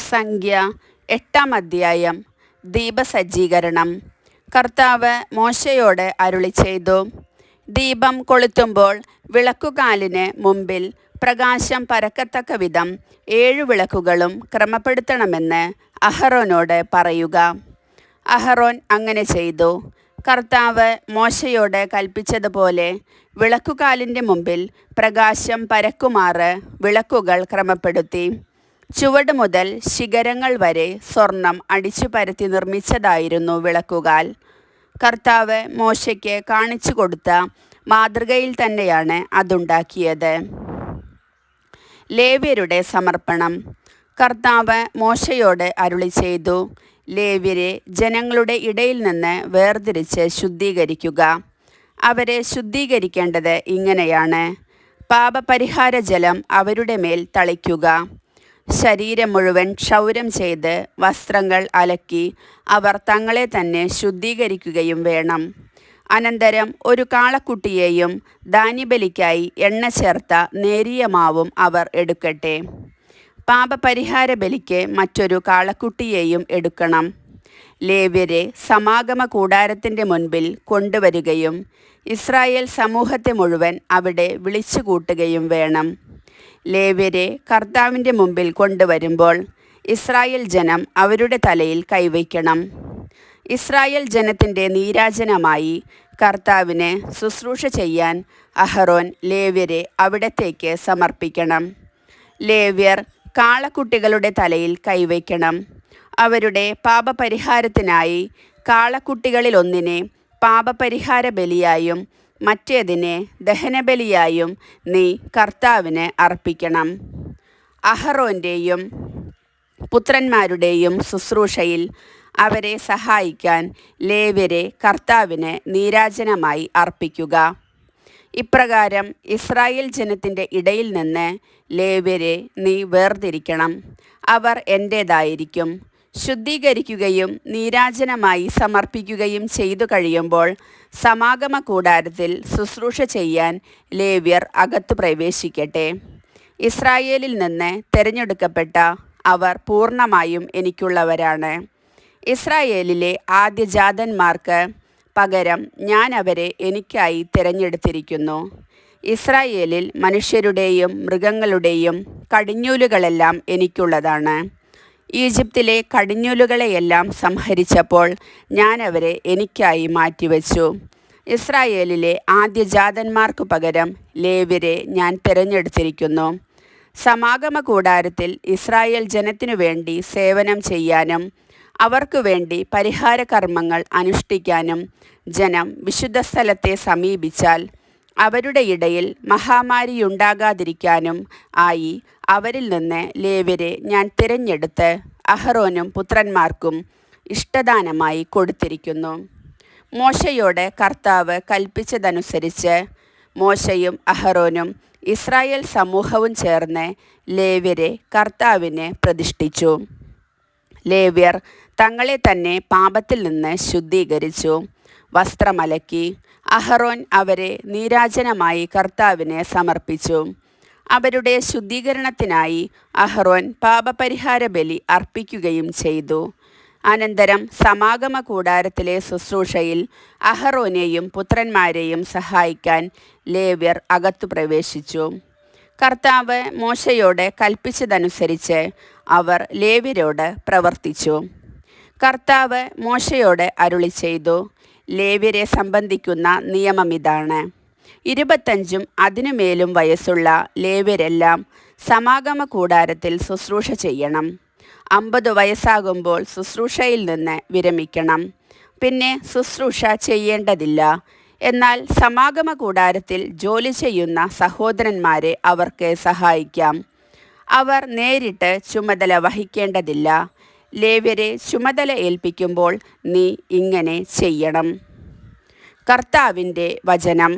സംഖ്യ 8-ാം അധ്യായം. ദീപസജ്ജീകരണം. കർത്താവ് മോശയോട് അരുളിച്ചെയ്തു, ദീപം കൊളുത്തുമ്പോൾ വിളക്കുകാലിന് മുമ്പിൽ പ്രകാശം പരക്കത്തക്ക വിധം 7 വിളക്കുകളും ക്രമപ്പെടുത്തണമെന്ന് അഹറോനോട് പറയുക. അഹറോൻ അങ്ങനെ ചെയ്തു. കർത്താവ് മോശയോട് കൽപ്പിച്ചതുപോലെ വിളക്കുകാലിൻ്റെ മുമ്പിൽ പ്രകാശം പരക്കുമാറ് വിളക്കുകൾ ക്രമപ്പെടുത്തി. ചുവട് മുതൽ ശിഖരങ്ങൾ വരെ സ്വർണം അടിച്ചു പരത്തി നിർമ്മിച്ചതായിരുന്നു വിളക്കുകാൽ. കർത്താവ് മോശയ്ക്ക് കാണിച്ചു കൊടുത്ത മാതൃകയിൽ തന്നെയാണ് അതുണ്ടാക്കിയത്. ലേവ്യരുടെ സമർപ്പണം. കർത്താവ് മോശയോട് അരുളിച്ചെയ്തു, ലേവ്യരെ ജനങ്ങളുടെ ഇടയിൽ നിന്ന് വേർതിരിച്ച് ശുദ്ധീകരിക്കുക. അവരെ ശുദ്ധീകരിക്കേണ്ടത് ഇങ്ങനെയാണ്: പാപപരിഹാര ജലം അവരുടെ മേൽ തളിക്കുക. ശരീരം മുഴുവൻ ക്ഷൗരം ചെയ്ത് വസ്ത്രങ്ങൾ അലക്കി അവർ തങ്ങളെ തന്നെ ശുദ്ധീകരിക്കുകയും വേണം. അനന്തരം ഒരു കാളക്കുട്ടിയെയും ധാന്യബലിക്കായി എണ്ണ ചേർത്ത നേരിയ മാവും അവർ എടുക്കട്ടെ. പാപപരിഹാര ബലിക്ക് മറ്റൊരു കാളക്കുട്ടിയെയും എടുക്കണം. ലേവ്യരെ സമാഗമ കൂടാരത്തിൻ്റെ മുൻപിൽ കൊണ്ടുവരികയും ഇസ്രായേൽ സമൂഹത്തെ മുഴുവൻ അവിടെ വിളിച്ചുകൂട്ടുകയും വേണം. ലേവ്യരെ കർത്താവിൻ്റെ മുമ്പിൽ കൊണ്ടുവരുമ്പോൾ ഇസ്രായേൽ ജനം അവരുടെ തലയിൽ കൈവയ്ക്കണം. ഇസ്രായേൽ ജനത്തിൻ്റെ നീരാജനമായി കർത്താവിന് ശുശ്രൂഷ ചെയ്യാൻ അഹറോൻ ലേവ്യരെ അവിടത്തേക്ക് സമർപ്പിക്കണം. ലേവ്യർ കാളക്കുട്ടികളുടെ തലയിൽ കൈവയ്ക്കണം. അവരുടെ പാപപരിഹാരത്തിനായി കാളക്കുട്ടികളിലൊന്നിനെ പാപപരിഹാര ബലിയായും മറ്റേതിനെ ദഹനബലിയായും നീ കർത്താവിന് അർപ്പിക്കണം. അഹറോൻ്റെയും പുത്രന്മാരുടെയും ശുശ്രൂഷയിൽ അവരെ സഹായിക്കാൻ ലേവ്യരെ കർത്താവിന് നീരാജനമായി അർപ്പിക്കുക. ഇപ്രകാരം ഇസ്രായേൽ ജനത്തിൻ്റെ ഇടയിൽ നിന്ന് ലേവ്യരെ നീ വേർതിരിക്കണം. അവർ എൻ്റേതായിരിക്കും. ശുദ്ധീകരിക്കുകയും നീരാജനമായി സമർപ്പിക്കുകയും ചെയ്തു കഴിയുമ്പോൾ സമാഗമ കൂടാരത്തിൽ ശുശ്രൂഷ ചെയ്യാൻ ലേവ്യർ അകത്തു പ്രവേശിക്കട്ടെ. ഇസ്രായേലിൽ നിന്ന് തിരഞ്ഞെടുക്കപ്പെട്ട അവർ പൂർണ്ണമായും എനിക്കുള്ളവരാണ്. ഇസ്രായേലിലെ ആദ്യജാതന്മാർക്ക് പകരം ഞാൻ അവരെ എനിക്കായി തിരഞ്ഞെടുത്തിരിക്കുന്നു. ഇസ്രായേലിൽ മനുഷ്യരുടെയും മൃഗങ്ങളുടെയും കടിഞ്ഞൂലുകളെല്ലാം എനിക്കുള്ളതാണ്. ഈജിപ്തിലെ കടിഞ്ഞൂലുകളെയെല്ലാം സംഹരിച്ചപ്പോൾ ഞാൻ അവരെ എനിക്കായി മാറ്റിവെച്ചു. ഇസ്രായേലിലെ ആദ്യജാതന്മാർക്കു പകരം ലേവ്യരെ ഞാൻ തിരഞ്ഞെടുത്തിരിക്കുന്നു. സമാഗമ കൂടാരത്തിൽ ഇസ്രായേൽ ജനത്തിനു വേണ്ടി സേവനം ചെയ്യാനും അവർക്കു വേണ്ടി പരിഹാര കർമ്മങ്ങൾ അനുഷ്ഠിക്കാനും ജനം വിശുദ്ധസ്ഥലത്തെ സമീപിച്ചാൽ അവരുടെ ഇടയിൽ മഹാമാരിയുണ്ടാകാതിരിക്കാനും ആയി അവരിൽ നിന്ന് ലേവ്യരെ ഞാൻ തിരഞ്ഞെടുത്ത് അഹറോനും പുത്രന്മാർക്കും ഇഷ്ടദാനമായി കൊടുത്തിരിക്കുന്നു. മോശയോട് കർത്താവ് കൽപ്പിച്ചതനുസരിച്ച് മോശയും അഹറോനും ഇസ്രായേൽ സമൂഹവും ചേർന്ന് ലേവ്യരെ കർത്താവിന് പ്രതിഷ്ഠിച്ചു. ലേവ്യർ തങ്ങളെ തന്നെ പാപത്തിൽ നിന്ന് ശുദ്ധീകരിച്ചു. വസ്ത്രമലക്കി അഹറോൻ അവരെ നീരാജനമായി കർത്താവിന് സമർപ്പിച്ചു. അവരുടെ ശുദ്ധീകരണത്തിനായി അഹറോൻ പാപപരിഹാര ബലി അർപ്പിക്കുകയും ചെയ്തു. അനന്തരം സമാഗമ കൂടാരത്തിലെ ശുശ്രൂഷയിൽ അഹറോനെയും പുത്രന്മാരെയും സഹായിക്കാൻ ലേവ്യർ അകത്തു പ്രവേശിച്ചു. കർത്താവ് മോശയോട് കൽപ്പിച്ചതനുസരിച്ച് അവർ ലേവ്യരോട് പ്രവർത്തിച്ചു. കർത്താവ് മോശയോട് അരുളിച്ചെയ്തു, ലേവ്യരെ സംബന്ധിക്കുന്ന നിയമമിതാണ്. 25 അതിനുമേലും വയസ്സുള്ള ലേവ്യരെല്ലാം സമാഗമ കൂടാരത്തിൽ ശുശ്രൂഷ ചെയ്യണം. 50 വയസ്സാകുമ്പോൾ ശുശ്രൂഷയിൽ നിന്ന് വിരമിക്കണം. പിന്നെ ശുശ്രൂഷ ചെയ്യേണ്ടതില്ല. എന്നാൽ സമാഗമ കൂടാരത്തിൽ ജോലി ചെയ്യുന്ന സഹോദരന്മാരെ അവർക്ക് സഹായിക്കാം. അവർ നേരിട്ട് ചുമതല വഹിക്കേണ്ടതില്ല. ലേവ്യരെ ചുമതല ഏൽപ്പിക്കുമ്പോൾ നീ ഇങ്ങനെ ചെയ്യണം. കർത്താവിൻ്റെ വചനം.